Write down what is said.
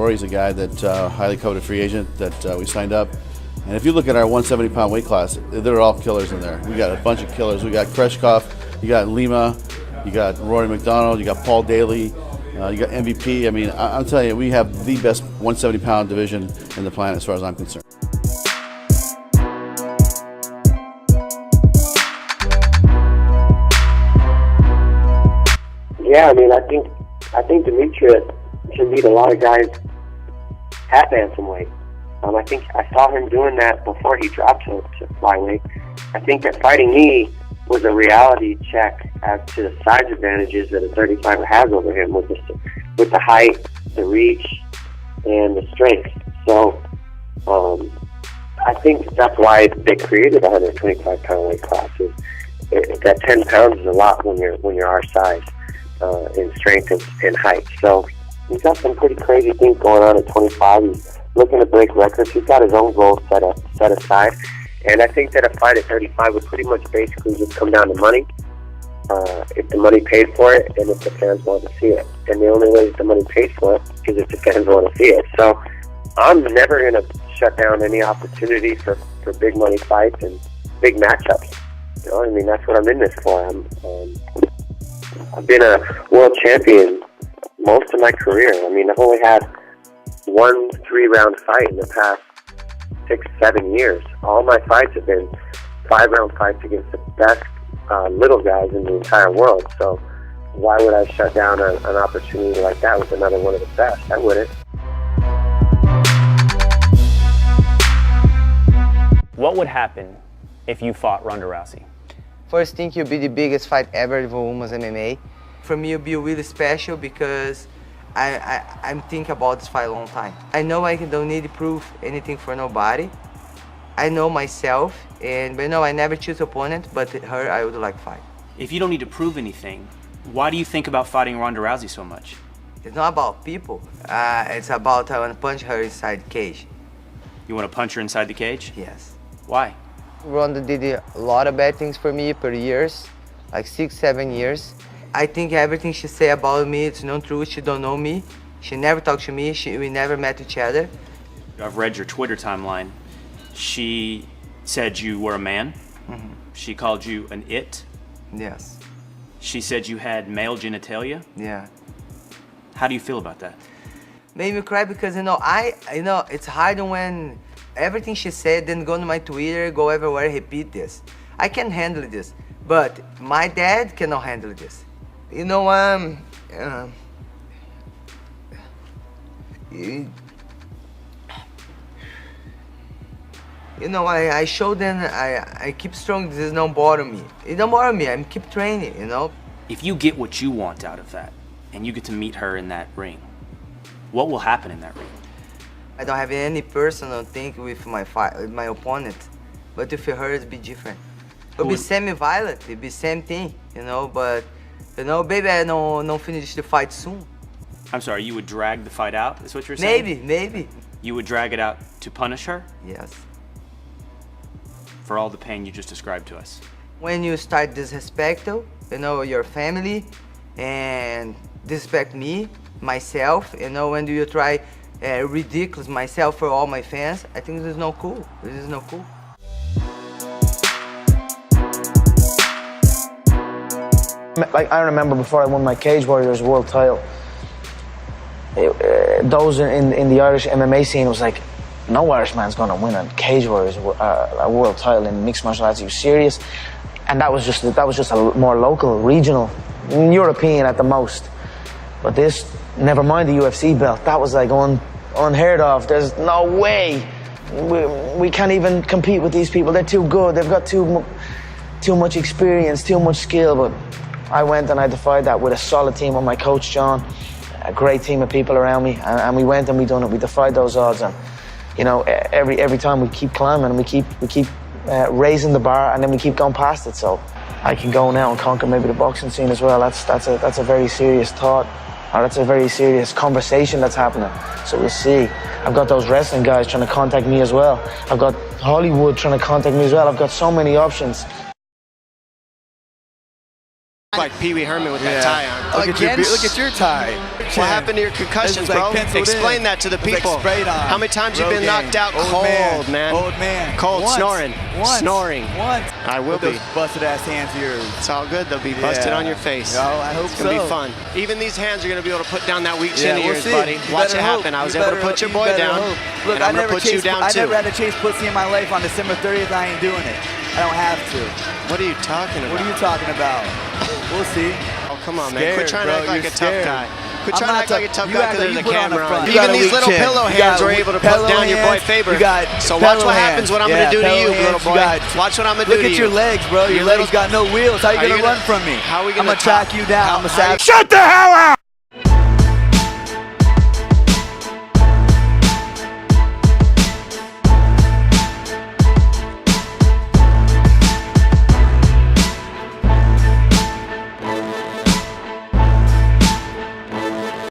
Bellator. He's a guy that highly coveted free agent that we signed up. And if you look at our 170-pound weight class, they're all killers in there. We got a bunch of killers. We got Kreshkov, you got Lima, you got Rory McDonald, you got Paul Daly, you got MVP. I mean, I'm telling you, we have the best 170-pound division in the planet as far as I'm concerned. Yeah, I mean, I think Demetrius can beat a lot of guys at bantamweight. I think I saw him doing that before he dropped to flyweight. I think that fighting me was a reality check as to the size advantages that a 35er has over him with the height, the reach, and the strength. So I think that's why they created a 125-pound weight class. That 10 pounds is a lot when you're our size in strength and height. So he's got some pretty crazy things going on at 25. He's looking to break records. He's got his own goals set aside. And I think that a fight at 35 would pretty much basically just come down to money. If the money paid for it and if the fans want to see it. And the only way that the money pays for it is if the fans want to see it. So I'm never going to shut down any opportunity for big money fights and big matchups. You know, I mean, that's what I'm in this for. I've been a world champion most of my career. I mean, I've only had one 3-round fight in the past 6-7 years. All my fights have been 5-round fights against the best little guys in the entire world. So why would I shut down an opportunity like that with another one of the best? I wouldn't. What would happen if you fought Ronda Rousey? First thing, it'll be the biggest fight ever for women's MMA. For me, it'll be really special because I'm thinking about this fight a long time. I know I don't need to prove anything for nobody. I know myself, but no, I never choose opponent, but her I would like to fight. If you don't need to prove anything, why do you think about fighting Ronda Rousey so much? It's not about people. It's about I want to punch her inside the cage. You want to punch her inside the cage? Yes. Why? Ronda did a lot of bad things for me per years, like 6-7 years. I think everything she say about me, it's not true. She don't know me. She never talked to me. We never met each other. I've read your Twitter timeline. She said you were a man. Mm-hmm. She called you an it. Yes. She said you had male genitalia. Yeah. How do you feel about that? Made me cry because it's hard when everything she said, then go to my Twitter, go everywhere, repeat this. I can handle this, but my dad cannot handle this. You know, I show them, I keep strong, this don't bother me. It don't bother me, I keep training, you know. If you get what you want out of that, and you get to meet her in that ring, what will happen in that ring? I don't have any personal thing with my fight, with my opponent, but if her, it'd be different. It'll be semi-violent, it'll be same thing, you know, but, you know, baby, I don't finish the fight soon. I'm sorry, you would drag the fight out, is what you're saying? Maybe. You would drag it out to punish her? Yes. For all the pain you just described to us. When you start disrespecting, you know, your family, and disrespect me, myself, you know, when you try ridiculous myself for all my fans, I think this is not cool. This is not cool. Like, I remember before I won my Cage Warriors world title, those in the Irish MMA scene was like, no Irishman's going to win a Cage Warriors a world title in mixed martial arts. Are you serious? And that was just a more local, regional, European at the most. But this, never mind the UFC belt, that was like unheard of. There's no way. We can't even compete with these people. They're too good. They've got too much experience, too much skill. But I went and I defied that with a solid team with my coach, John, a great team of people around me. And we went and we done it. We defied those odds. And, you know, every time we keep climbing and we keep raising the bar, and then we keep going past it. So I can go now and conquer maybe the boxing scene as well. That's a very serious thought, or that's a very serious conversation that's happening. So we'll see. I've got those wrestling guys trying to contact me as well. I've got Hollywood trying to contact me as well. I've got so many options. like Pee Wee Herman with that tie on. Look at your tie. What happened to your concussions, bro? Explain that to the people. How many times you've been knocked out cold, man? Old man. Cold, snoring. Snoring. Once. I will be. Busted ass hands of yours. It's all good. They'll be busted on your face. Oh, I hope It's going to be fun. Even these hands are going to be able to put down that weak chin of yours, buddy. Watch it happen. I was able to put your boy down. Look, and I'm going to put you down, too. I never had to chase pussy in my life. On December 30th, I ain't doing it. I don't have to. What are you talking about? What are you talking about? We'll see. Oh, come on, man. Quit trying to act like a tough guy. Quit trying to act like a tough guy because there's a camera on. Even these little pillow hands were able to put down your boy Faber. So watch what happens, what I'm going to do to you, little boy. Watch what I'm going to do to you. Look at your legs, bro. Your legs got no wheels. How are you going to run from me? How are we going to track you down? Shut the hell up!